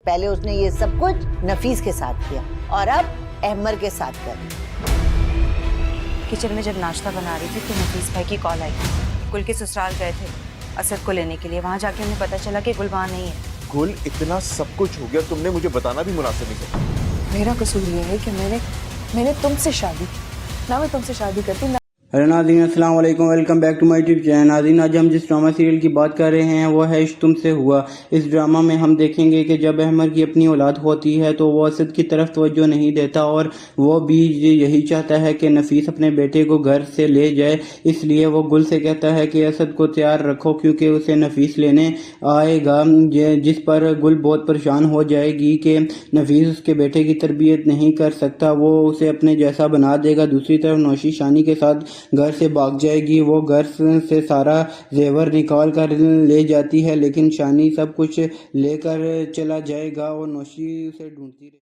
पहले उसने ये सब कुछ नफीस के साथ किया और अब अहमर के साथ कर। किचन में जब नाश्ता बना रही थी तो नफीस भाई की कॉल आई। गुल के ससुराल गए थे असद को लेने के लिए। वहां जाके उन्हें पता चला कि गुल वहां नहीं है। गुल, इतना सब कुछ हो गया, तुमने मुझे बताना भी मुनासिब नहीं समझा। मेरा कसूर ये है कि मैंने तुमसे शादी की, ना मैं तुमसे शादी करती ना। हेलो नाज़रीन, अस्सलाम वालेकुम, welcome back to my YouTube channel. नाज़रीन, आज हम जिस ड्रामा सीरियल की बात कर रहे हैं वो है इश्क तुमसे हुआ। इस ड्रामा में हम देखेंगे कि जब अहमर की अपनी औलाद होती है तो वो असद की तरफ तवज्जो नहीं देता और वो भी यही चाहता है कि नफीस अपने बेटे को घर से ले जाए। इसलिए वो गुल से कहता है कि असद को तैयार रखो क्योंकि उसे नफीस लेने आएगा, जिस पर गुल बहुत परेशान हो जाएगी कि नफीस उसके बेटे की तरबियत नहीं कर सकता, वो उसे अपने जैसा बना देगा। दूसरी तरफ नौशी शानी के साथ घर से भाग जाएगी। वो घर से सारा जेवर निकाल कर ले जाती है, लेकिन शानी सब कुछ लेकर चला जाएगा और नौशी उसे ढूंढती रहेगी।